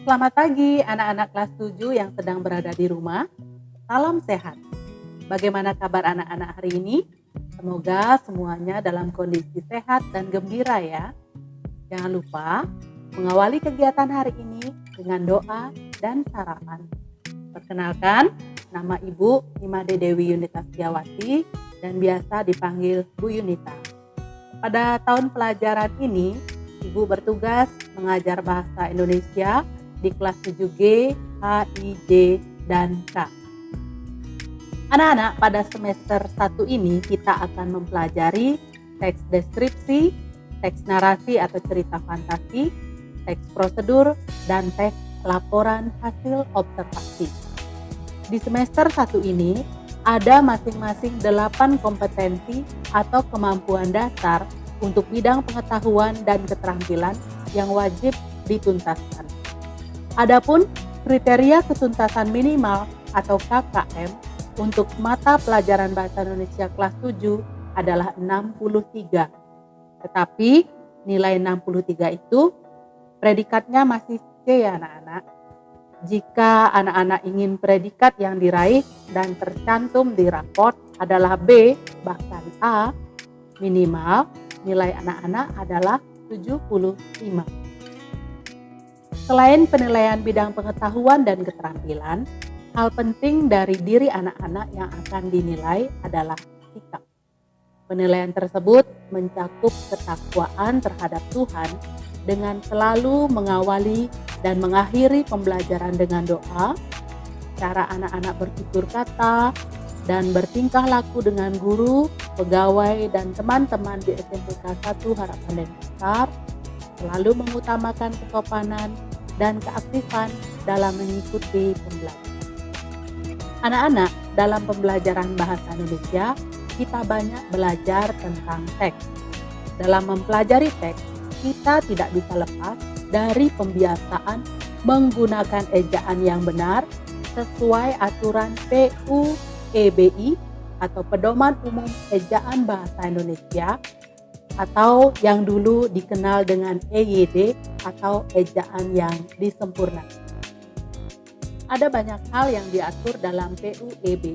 Selamat pagi anak-anak kelas 7 yang sedang berada di rumah. Salam sehat. Bagaimana kabar anak-anak hari ini? Semoga semuanya dalam kondisi sehat dan gembira ya. Jangan lupa mengawali kegiatan hari ini dengan doa dan sarapan. Perkenalkan, nama Ibu Imade Dewi Yunita Setiawati dan biasa dipanggil Bu Yunita. Pada tahun pelajaran ini, Ibu bertugas mengajar bahasa Indonesia di kelas 7G, H, I, J, dan K. Anak-anak, pada semester 1 ini kita akan mempelajari teks deskripsi, teks narasi atau cerita fantasi, teks prosedur, dan teks laporan hasil observasi. Di semester 1 ini ada masing-masing 8 kompetensi atau kemampuan dasar untuk bidang pengetahuan dan keterampilan yang wajib dituntaskan. Adapun kriteria ketuntasan minimal atau KKM untuk mata pelajaran bahasa Indonesia kelas 7 adalah 63. Tetapi nilai 63 itu predikatnya masih C ya anak-anak. Jika anak-anak ingin predikat yang diraih dan tercantum di raport adalah B bahkan A, minimal nilai anak-anak adalah 75. Selain penilaian bidang pengetahuan dan keterampilan, hal penting dari diri anak-anak yang akan dinilai adalah sikap. Penilaian tersebut mencakup ketakwaan terhadap Tuhan dengan selalu mengawali dan mengakhiri pembelajaran dengan doa, cara anak-anak bertutur kata, dan bertingkah laku dengan guru, pegawai, dan teman-teman di SMPK 1 Harapan Denpasar, selalu mengutamakan kesopanan dan keaktifan dalam mengikuti pembelajaran. Anak-anak, dalam pembelajaran bahasa Indonesia, kita banyak belajar tentang teks. Dalam mempelajari teks, kita tidak bisa lepas dari pembiasaan menggunakan ejaan yang benar sesuai aturan PUEBI atau Pedoman Umum Ejaan Bahasa Indonesia, atau yang dulu dikenal dengan EYD atau ejaan yang disempurnakan. Ada banyak hal yang diatur dalam PUEBI.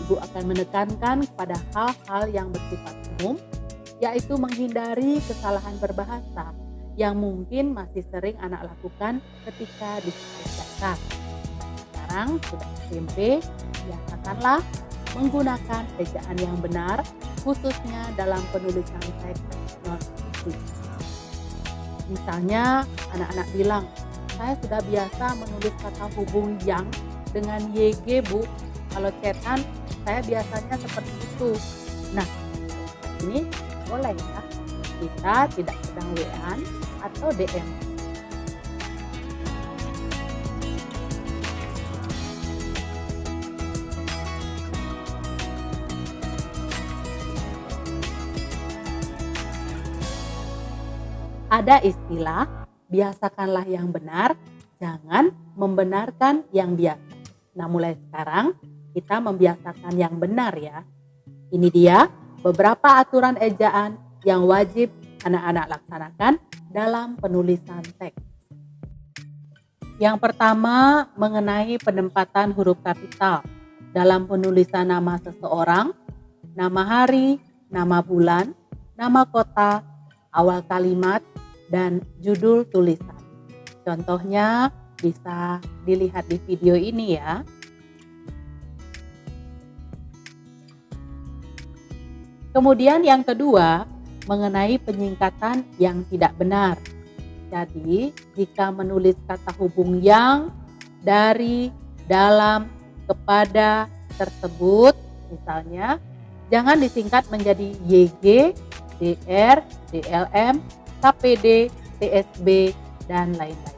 Ibu akan menekankan pada hal-hal yang bersifat umum, yaitu menghindari kesalahan berbahasa yang mungkin masih sering anak lakukan ketika di sekolah. Sekarang sudah SMP, biasakanlah menggunakan ejaan yang benar, khususnya dalam penulisan teks non-fiktif. Misalnya anak-anak bilang, saya sudah biasa menulis kata hubung yang dengan YG Bu, kalau chatan saya biasanya seperti itu. Nah, ini boleh ya, kita tidak sedang WA-an atau DM. Ada istilah, biasakanlah yang benar, jangan membenarkan yang biasa. Nah, mulai sekarang kita membiasakan yang benar ya. Ini dia beberapa aturan ejaan yang wajib anak-anak laksanakan dalam penulisan teks. Yang pertama, mengenai penempatan huruf kapital dalam penulisan nama seseorang, nama hari, nama bulan, nama kota, awal kalimat, dan judul tulisan. Contohnya bisa dilihat di video ini ya. Kemudian yang kedua, mengenai penyingkatan yang tidak benar. Jadi, jika menulis kata hubung yang, dari, dalam, kepada, tersebut, misalnya, jangan disingkat menjadi YG, DR, DLM, KPD, TSB, dan lain-lain.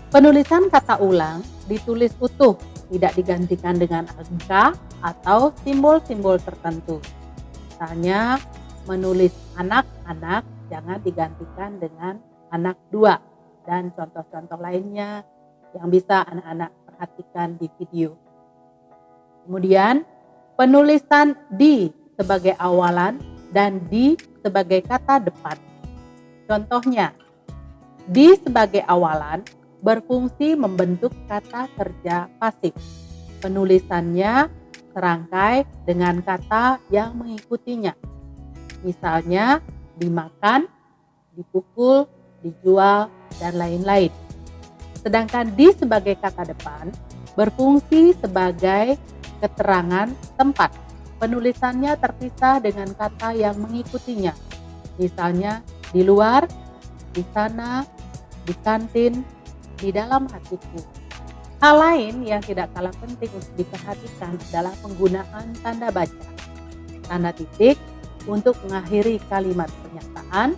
Penulisan kata ulang ditulis utuh, tidak digantikan dengan angka atau simbol-simbol tertentu. Misalnya, menulis anak-anak jangan digantikan dengan anak 2, dan contoh-contoh lainnya yang bisa anak-anak perhatikan di video. Kemudian, penulisan di sebagai awalan dan di sebagai kata depan. Contohnya, di sebagai awalan berfungsi membentuk kata kerja pasif. Penulisannya serangkai dengan kata yang mengikutinya. Misalnya, dimakan, dipukul, dijual, dan lain-lain. Sedangkan di sebagai kata depan berfungsi sebagai keterangan tempat. Penulisannya terpisah dengan kata yang mengikutinya. Misalnya, di luar, di sana, di kantin, di dalam hatiku. Hal lain yang tidak kalah penting untuk diperhatikan adalah penggunaan tanda baca. Tanda titik untuk mengakhiri kalimat pernyataan,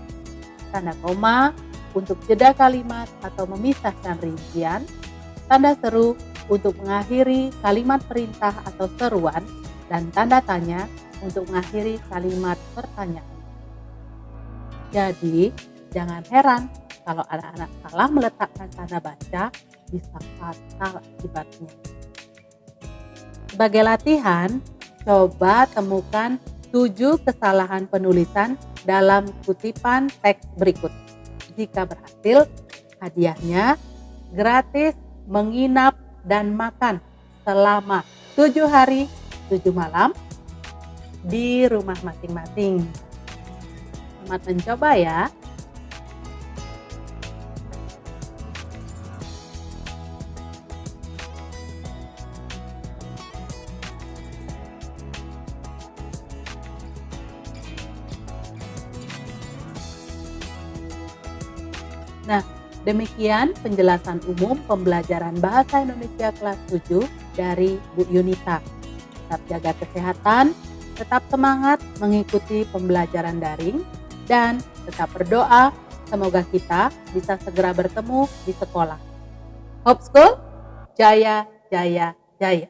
tanda koma untuk jeda kalimat atau memisahkan rincian, tanda seru untuk mengakhiri kalimat perintah atau seruan, dan tanda tanya untuk mengakhiri kalimat pertanyaan. Jadi, jangan heran kalau anak-anak salah meletakkan tanda baca, bisa fatal akibatnya. Sebagai latihan, coba temukan 7 kesalahan penulisan dalam kutipan teks berikut. Jika berhasil, hadiahnya gratis menginap dan makan selama 7 hari 7 malam di rumah masing-masing. Selamat mencoba ya. Nah, demikian penjelasan umum pembelajaran Bahasa Indonesia kelas 7 dari Bu Yunita. Tetap jaga kesehatan, tetap semangat mengikuti pembelajaran daring, dan tetap berdoa semoga kita bisa segera bertemu di sekolah. Hope School, jaya, jaya, jaya.